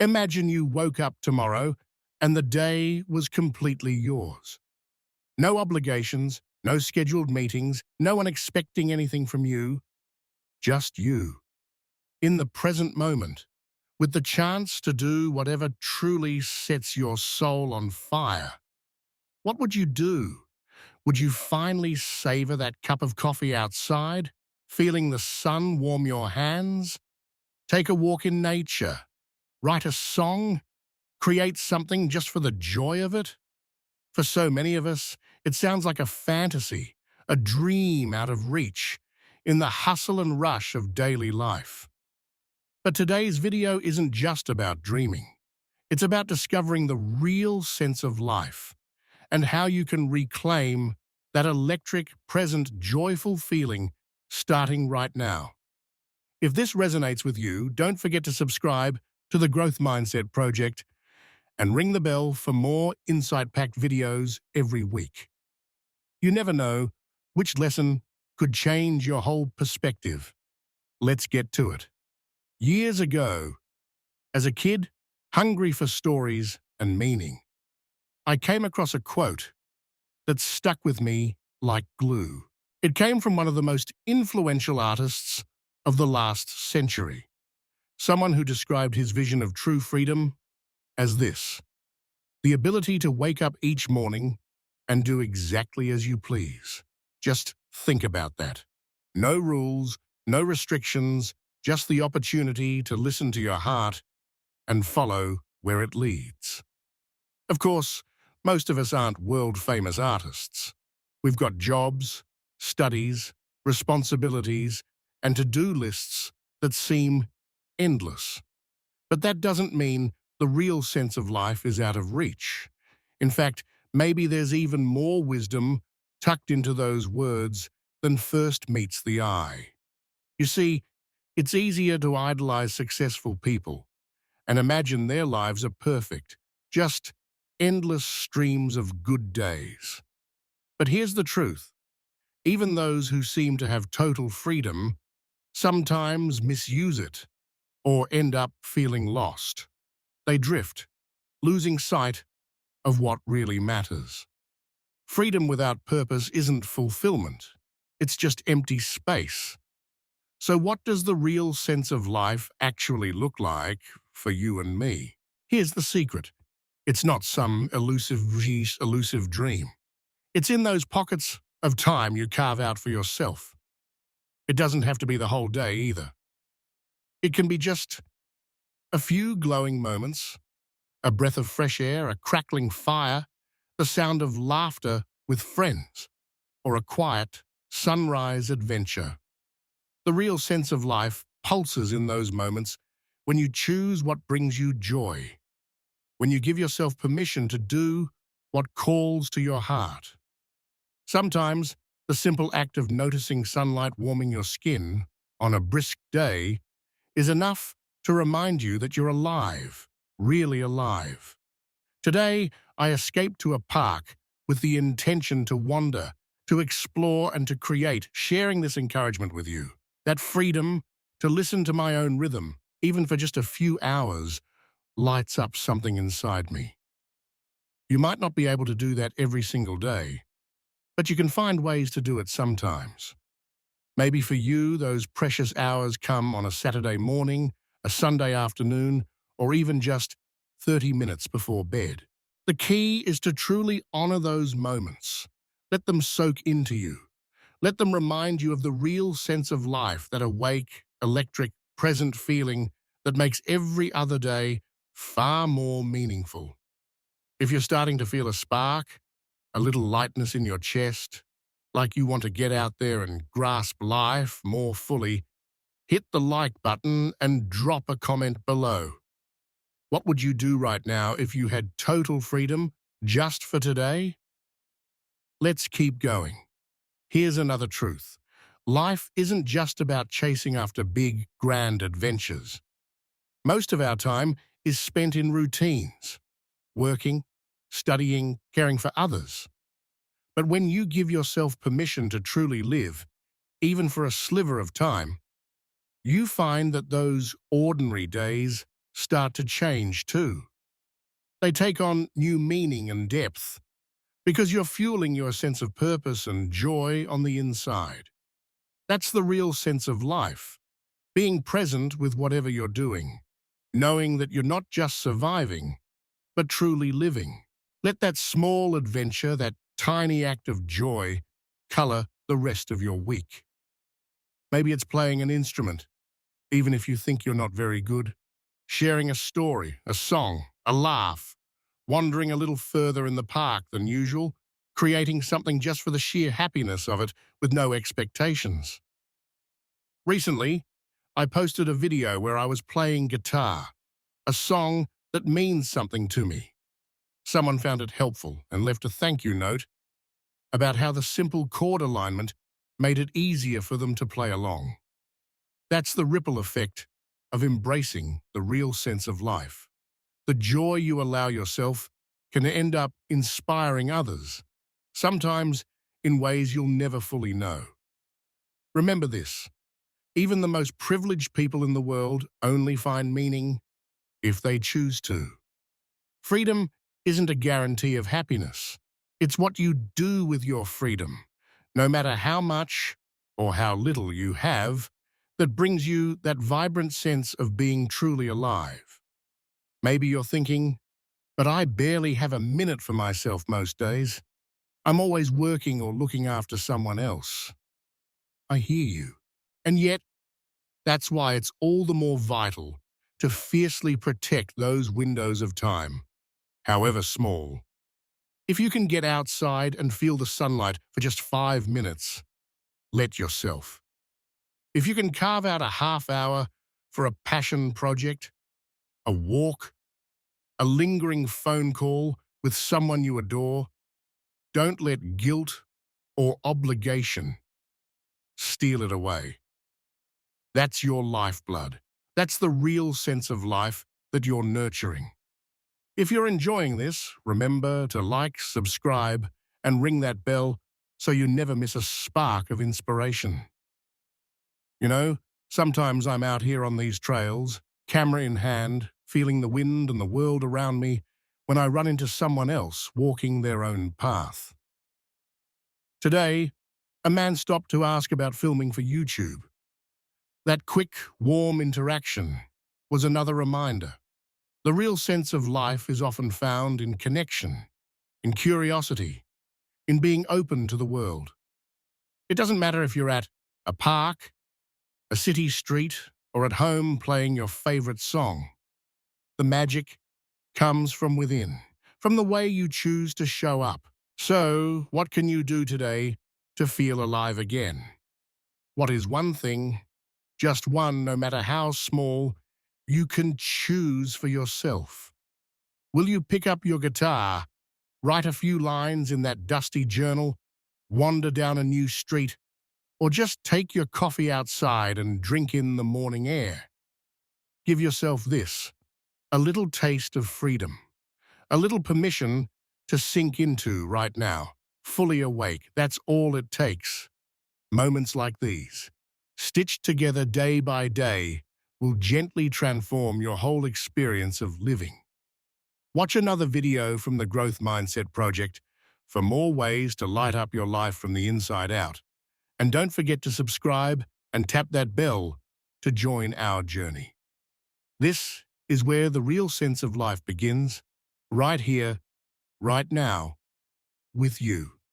Imagine you woke up tomorrow and the day was completely yours. No obligations, no scheduled meetings, no one expecting anything from you, just you, in the present moment, with the chance to do whatever truly sets your soul on fire. What would you do? Would you finally savor that cup of coffee outside, feeling the sun warm your hands? Take a walk in nature? Write a song? Create something just for the joy of it? For so many of us, it sounds like a fantasy, a dream out of reach, in the hustle and rush of daily life. But today's video isn't just about dreaming. It's about discovering the real sense of life and how you can reclaim that electric, present, joyful feeling starting right now. If this resonates with you, don't forget to subscribe to the Growth Mindset Project and ring the bell for more insight-packed videos every week. You never know which lesson could change your whole perspective. Let's get to it. Years ago, as a kid, hungry for stories and meaning, I came across a quote that stuck with me like glue. It came from one of the most influential artists of the last century, someone who described his vision of true freedom as this: the ability to wake up each morning and do exactly as you please. Just think about that. No rules, no restrictions, just the opportunity to listen to your heart and follow where it leads. Of course, most of us aren't world-famous artists. We've got jobs, studies, responsibilities, and to-do lists that seem endless. But that doesn't mean the real sense of life is out of reach. In fact, maybe there's even more wisdom tucked into those words than first meets the eye. You see, it's easier to idolize successful people and imagine their lives are perfect, just endless streams of good days. But here's the truth. Even those who seem to have total freedom sometimes misuse it or end up feeling lost. They drift, losing sight of what really matters. Freedom without purpose isn't fulfillment. It's just empty space. So what does the real sense of life actually look like for you and me? Here's the secret. It's not some elusive dream. It's in those pockets of time you carve out for yourself. It doesn't have to be the whole day either. It can be just a few glowing moments, a breath of fresh air, a crackling fire, the sound of laughter with friends, or a quiet sunrise adventure. The real sense of life pulses in those moments when you choose what brings you joy, when you give yourself permission to do what calls to your heart. Sometimes, the simple act of noticing sunlight warming your skin on a brisk day is enough to remind you that you're alive, really alive. Today, I escaped to a park with the intention to wander, to explore and to create, sharing this encouragement with you. That freedom to listen to my own rhythm, even for just a few hours, lights up something inside me. You might not be able to do that every single day, but you can find ways to do it sometimes. Maybe for you, those precious hours come on a Saturday morning, a Sunday afternoon, or even just 30 minutes before bed. The key is to truly honor those moments. Let them soak into you. Let them remind you of the real sense of life, that awake, electric, present feeling that makes every other day far more meaningful. If you're starting to feel a spark, a little lightness in your chest, like you want to get out there and grasp life more fully, hit the like button and drop a comment below. What would you do right now if you had total freedom just for today? Let's keep going. Here's another truth. Life isn't just about chasing after big, grand adventures. Most of our time is spent in routines, working, studying, caring for others. But when you give yourself permission to truly live, even for a sliver of time, you find that those ordinary days start to change too. They take on new meaning and depth because you're fueling your sense of purpose and joy on the inside. That's the real sense of life, being present with whatever you're doing, knowing that you're not just surviving, but truly living. Let that small adventure, that tiny act of joy, color the rest of your week. Maybe it's playing an instrument, even if you think you're not very good, sharing a story, a song, a laugh, wandering a little further in the park than usual, creating something just for the sheer happiness of it with no expectations. Recently, I posted a video where I was playing guitar, a song that means something to me. Someone found it helpful and left a thank you note about how the simple chord alignment made it easier for them to play along. That's the ripple effect of embracing the real sense of life. The joy you allow yourself can end up inspiring others, sometimes in ways you'll never fully know. Remember this, even the most privileged people in the world only find meaning if they choose to. Freedom isn't a guarantee of happiness. It's what you do with your freedom, no matter how much or how little you have, that brings you that vibrant sense of being truly alive. Maybe you're thinking, but I barely have a minute for myself most days. I'm always working or looking after someone else. I hear you. And yet, that's why it's all the more vital to fiercely protect those windows of time, however small. If you can get outside and feel the sunlight for just 5 minutes, let yourself. If you can carve out a half hour for a passion project, a walk, a lingering phone call with someone you adore, don't let guilt or obligation steal it away. That's your lifeblood. That's the real sense of life that you're nurturing. If you're enjoying this, remember to like, subscribe, and ring that bell so you never miss a spark of inspiration. You know, sometimes I'm out here on these trails, camera in hand, feeling the wind and the world around me, when I run into someone else walking their own path. Today, a man stopped to ask about filming for YouTube. That quick, warm interaction was another reminder. The real sense of life is often found in connection, in curiosity, in being open to the world. It doesn't matter if you're at a park, a city street, or at home playing your favorite song. The magic comes from within, from the way you choose to show up. So, what can you do today to feel alive again? What is one thing, just one, no matter how small, you can choose for yourself? Will you pick up your guitar, write a few lines in that dusty journal, wander down a new street, or just take your coffee outside and drink in the morning air? Give yourself this, a little taste of freedom, a little permission to sink into right now, fully awake. That's all it takes. Moments like these, stitched together day by day, will gently transform your whole experience of living. Watch another video from the Growth Mindset Project for more ways to light up your life from the inside out. And don't forget to subscribe and tap that bell to join our journey. This is where the real sense of life begins, right here, right now, with you.